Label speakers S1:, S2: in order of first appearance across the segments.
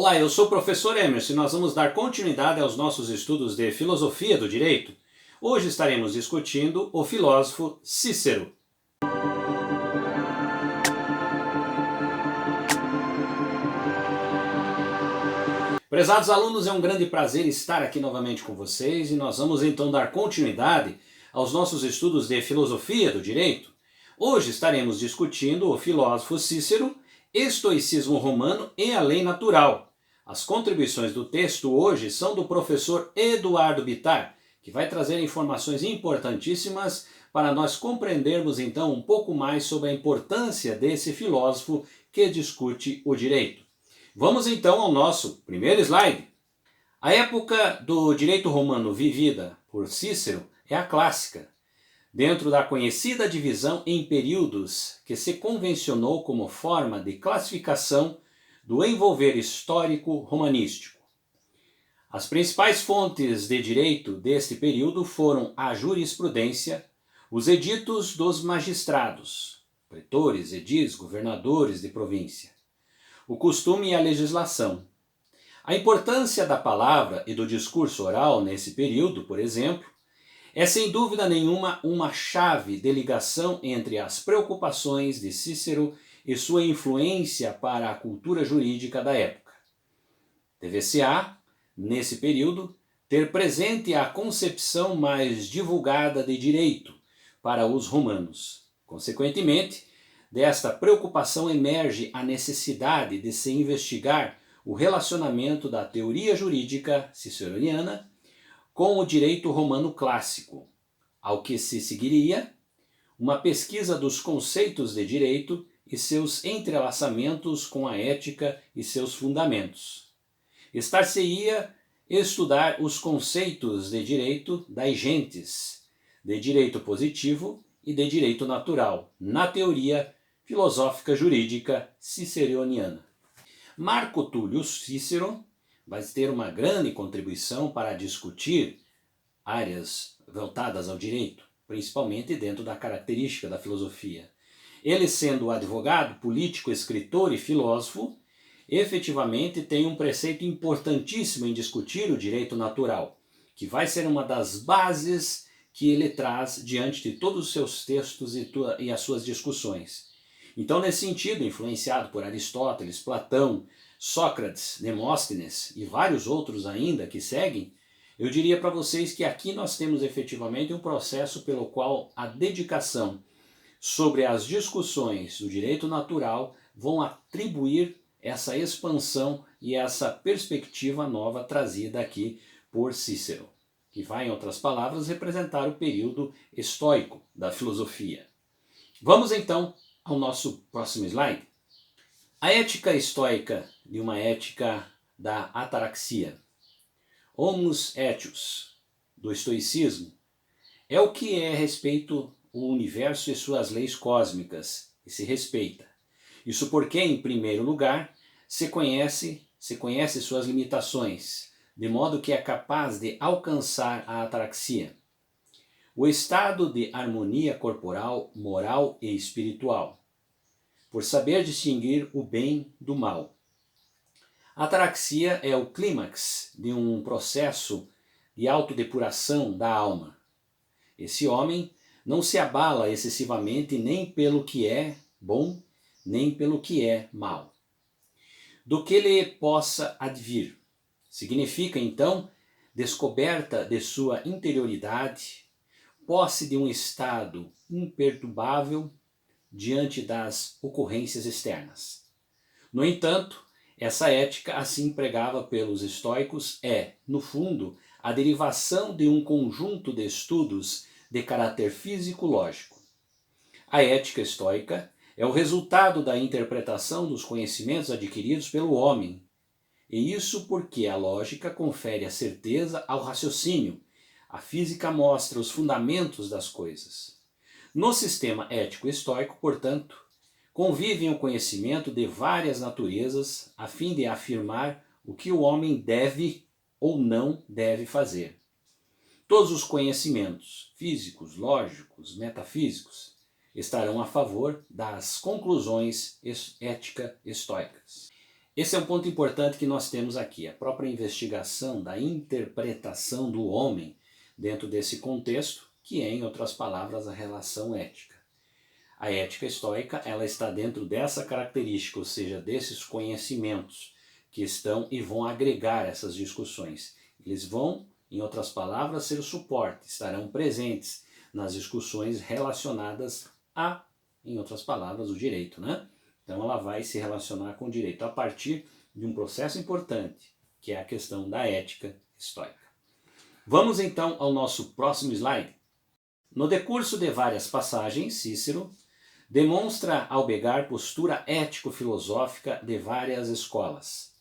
S1: Olá, eu sou o professor Emerson e nós vamos dar continuidade aos nossos estudos de filosofia do direito. Hoje estaremos discutindo o filósofo Cícero. Prezados alunos, é um grande prazer estar aqui novamente com vocês e nós vamos então dar continuidade aos nossos estudos de filosofia do direito. Hoje estaremos discutindo o filósofo Cícero, estoicismo romano e a lei natural. As contribuições do texto hoje são do professor Eduardo Bittar, que vai trazer informações importantíssimas para nós compreendermos então um pouco mais sobre a importância desse filósofo que discute o direito. Vamos então ao nosso primeiro slide. A época do direito romano vivida por Cícero é a clássica, dentro da conhecida divisão em períodos que se convencionou como forma de classificação do envolver histórico romanístico. As principais fontes de direito deste período foram a jurisprudência, os editos dos magistrados, pretores, edis, governadores de província, o costume e a legislação. A importância da palavra e do discurso oral nesse período, por exemplo, é sem dúvida nenhuma uma chave de ligação entre as preocupações de Cícero e sua influência para a cultura jurídica da época. Deve-se-á, nesse período, ter presente a concepção mais divulgada de direito para os romanos. Consequentemente, desta preocupação emerge a necessidade de se investigar o relacionamento da teoria jurídica ciceroniana com o direito romano clássico, ao que se seguiria uma pesquisa dos conceitos de direito e seus entrelaçamentos com a ética e seus fundamentos. Estar-se-ia estudar os conceitos de direito das gentes, de direito positivo e de direito natural, na teoria filosófica jurídica ciceroniana. Marco Túlio Cícero vai ter uma grande contribuição para discutir áreas voltadas ao direito, principalmente dentro da característica da filosofia. Ele, sendo advogado, político, escritor e filósofo, efetivamente tem um preceito importantíssimo em discutir o direito natural, que vai ser uma das bases que ele traz diante de todos os seus textos e as suas discussões. Então, nesse sentido, influenciado por Aristóteles, Platão, Sócrates, Demóstenes e vários outros ainda que seguem, eu diria para vocês que aqui nós temos efetivamente um processo pelo qual a dedicação sobre as discussões do direito natural vão atribuir essa expansão e essa perspectiva nova trazida aqui por Cícero, que vai, em outras palavras, representar o período estoico da filosofia. Vamos então ao nosso próximo slide. A ética estoica de uma ética da ataraxia, homus etius, do estoicismo, é o que é respeito ao universo e suas leis cósmicas, e se respeita. Isso porque, em primeiro lugar, se conhece suas limitações, de modo que é capaz de alcançar a ataraxia, o estado de harmonia corporal, moral e espiritual, por saber distinguir o bem do mal. A ataraxia é o clímax de um processo de autodepuração da alma. Esse homem não se abala excessivamente nem pelo que é bom, nem pelo que é mal, do que lhe possa advir. Significa, então, descoberta de sua interioridade, posse de um estado imperturbável diante das ocorrências externas. No entanto, essa ética assim empregada pelos estoicos é, no fundo, a derivação de um conjunto de estudos de caráter físico-lógico. A ética estoica é o resultado da interpretação dos conhecimentos adquiridos pelo homem, e isso porque a lógica confere a certeza ao raciocínio, a física mostra os fundamentos das coisas. No sistema ético estoico, portanto, convivem o conhecimento de várias naturezas a fim de afirmar o que o homem deve ou não deve fazer. Todos os conhecimentos físicos, lógicos, metafísicos estarão a favor das conclusões ética-estoicas. Esse é um ponto importante que nós temos aqui, a própria investigação da interpretação do homem dentro desse contexto, que é, em outras palavras, a relação ética. A ética estoica, ela está dentro dessa característica, ou seja, desses conhecimentos que estão e vão agregar essas discussões. Eles vão, em outras palavras, ser o suporte, estarão presentes nas discussões relacionadas a, em outras palavras, o direito, né? Então ela vai se relacionar com o direito a partir de um processo importante, que é a questão da ética estoica. Vamos então ao nosso próximo slide. No decurso de várias passagens, Cícero demonstra albergar postura ético-filosófica de várias escolas,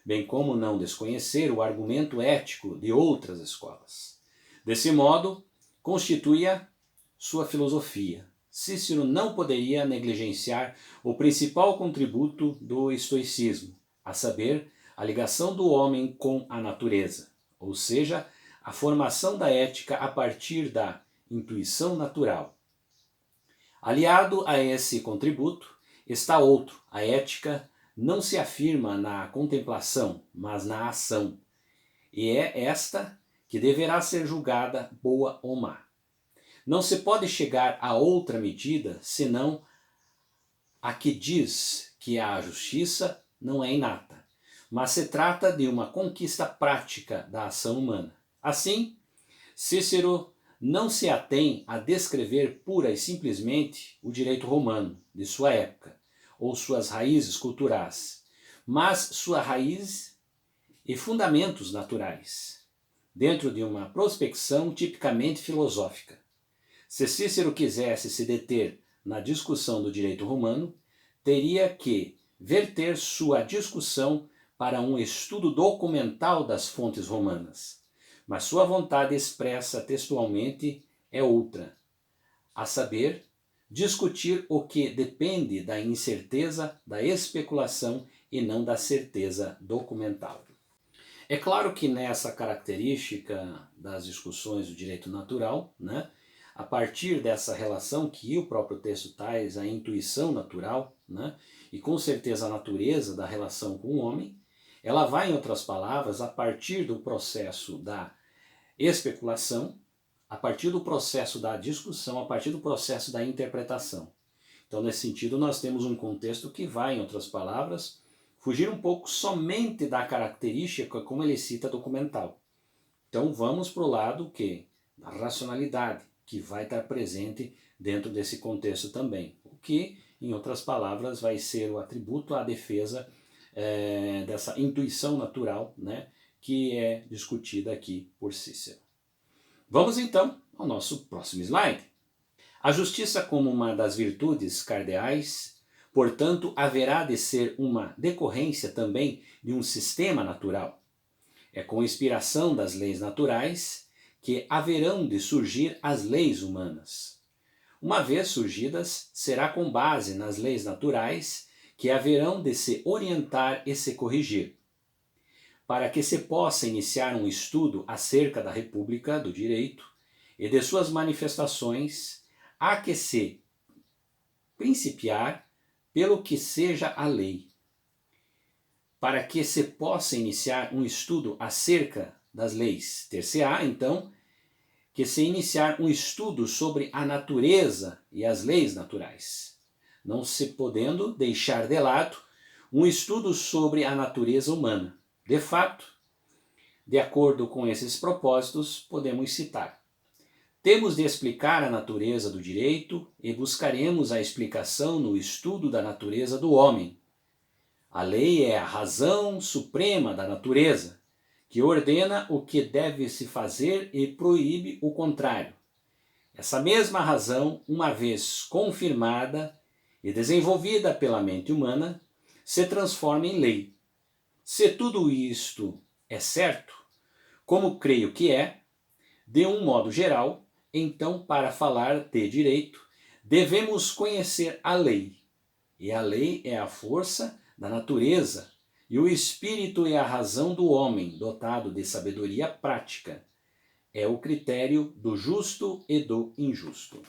S1: bem como não desconhecer o argumento ético de outras escolas. Desse modo, constituía sua filosofia. Cícero não poderia negligenciar o principal contributo do estoicismo, a saber, a ligação do homem com a natureza, ou seja, a formação da ética a partir da intuição natural. Aliado a esse contributo está outro: a ética não se afirma na contemplação, mas na ação, e é esta que deverá ser julgada boa ou má. Não se pode chegar a outra medida senão a que diz que a justiça não é inata, mas se trata de uma conquista prática da ação humana. Assim, Cícero não se atém a descrever pura e simplesmente o direito romano de sua época, ou suas raízes culturais, mas sua raiz e fundamentos naturais, dentro de uma prospecção tipicamente filosófica. Se Cícero quisesse se deter na discussão do direito romano, teria que verter sua discussão para um estudo documental das fontes romanas. Mas sua vontade expressa textualmente é outra, a saber, discutir o que depende da incerteza, da especulação e não da certeza documental. É claro que nessa característica das discussões do direito natural, né, a partir dessa relação que o próprio texto traz, a intuição natural, né, e com certeza a natureza da relação com o homem, ela vai, em outras palavras, a partir do processo da especulação, a partir do processo da discussão, a partir do processo da interpretação. Então, nesse sentido, nós temos um contexto que vai, em outras palavras, fugir um pouco somente da característica como ele cita documental. Então, vamos para o lado que da racionalidade, que vai estar presente dentro desse contexto também. O que, em outras palavras, vai ser o atributo à defesa dessa intuição natural, né, que é discutida aqui por Cícero. Vamos então ao nosso próximo slide. A justiça como uma das virtudes cardeais, portanto, haverá de ser uma decorrência também de um sistema natural. É com inspiração das leis naturais que haverão de surgir as leis humanas. Uma vez surgidas, será com base nas leis naturais que haverão de se orientar e se corrigir. Para que se possa iniciar um estudo acerca da República do Direito e de suas manifestações, há que se principiar pelo que seja a lei. Para que se possa iniciar um estudo acerca das leis, ter-se-á, então, que se iniciar um estudo sobre a natureza e as leis naturais, não se podendo deixar de lado um estudo sobre a natureza humana. De fato, de acordo com esses propósitos, podemos citar: temos de explicar a natureza do direito e buscaremos a explicação no estudo da natureza do homem. A lei é a razão suprema da natureza, que ordena o que deve se fazer e proíbe o contrário. Essa mesma razão, uma vez confirmada e desenvolvida pela mente humana, se transforma em lei. Se tudo isto é certo, como creio que é, de um modo geral, então, para falar de direito, devemos conhecer a lei. E a lei é a força da natureza, e o espírito é a razão do homem, dotado de sabedoria prática. É o critério do justo e do injusto.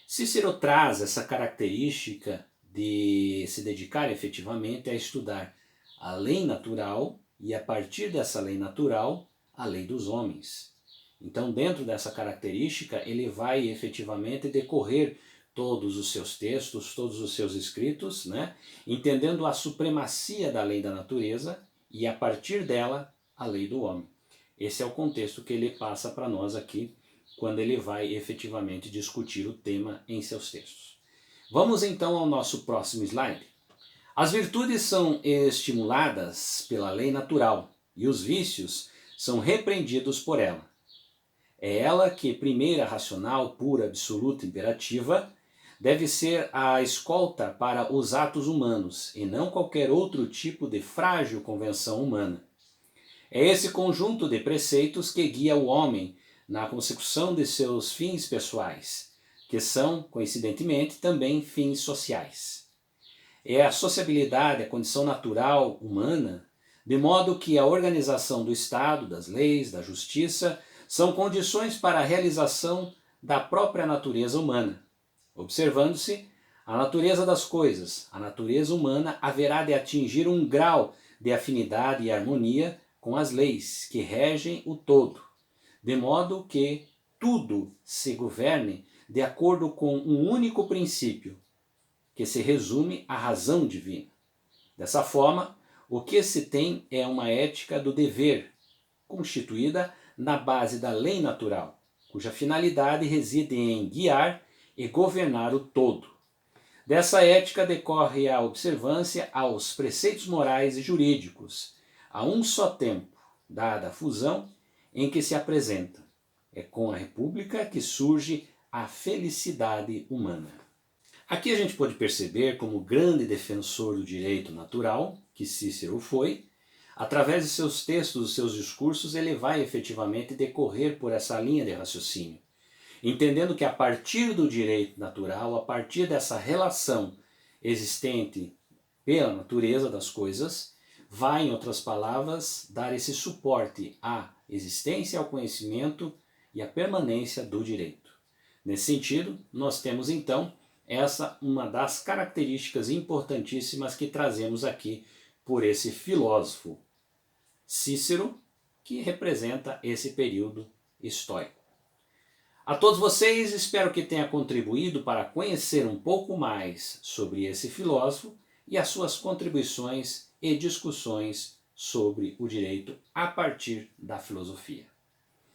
S1: Cícero traz essa característica de se dedicar efetivamente a estudar a lei natural e, a partir dessa lei natural, a lei dos homens. Então, dentro dessa característica, ele vai efetivamente decorrer todos os seus textos, todos os seus escritos, né? Entendendo a supremacia da lei da natureza e, a partir dela, a lei do homem. Esse é o contexto que ele passa para nós aqui, quando ele vai efetivamente discutir o tema em seus textos. Vamos então ao nosso próximo slide. As virtudes são estimuladas pela lei natural e os vícios são repreendidos por ela. É ela que, primeira racional, pura, absoluta, imperativa, deve ser a escolta para os atos humanos e não qualquer outro tipo de frágil convenção humana. É esse conjunto de preceitos que guia o homem na consecução de seus fins pessoais, que são, coincidentemente, também fins sociais. É a sociabilidade a condição natural humana, de modo que a organização do Estado, das leis, da justiça, são condições para a realização da própria natureza humana. Observando-se a natureza das coisas, a natureza humana haverá de atingir um grau de afinidade e harmonia com as leis que regem o todo, de modo que tudo se governe de acordo com um único princípio, que se resume à razão divina. Dessa forma, o que se tem é uma ética do dever, constituída na base da lei natural, cuja finalidade reside em guiar e governar o todo. Dessa ética decorre a observância aos preceitos morais e jurídicos, a um só tempo, dada a fusão em que se apresenta. É com a República que surge a felicidade humana. Aqui a gente pode perceber como grande defensor do direito natural, que Cícero foi, através de seus textos, dos seus discursos, ele vai efetivamente decorrer por essa linha de raciocínio, entendendo que a partir do direito natural, a partir dessa relação existente pela natureza das coisas, vai, em outras palavras, dar esse suporte à existência, ao conhecimento e à permanência do direito. Nesse sentido, nós temos então essa uma das características importantíssimas que trazemos aqui por esse filósofo Cícero, que representa esse período histórico. A todos vocês, espero que tenha contribuído para conhecer um pouco mais sobre esse filósofo e as suas contribuições e discussões sobre o direito a partir da filosofia.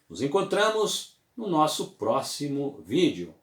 S1: Nos encontramos no nosso próximo vídeo.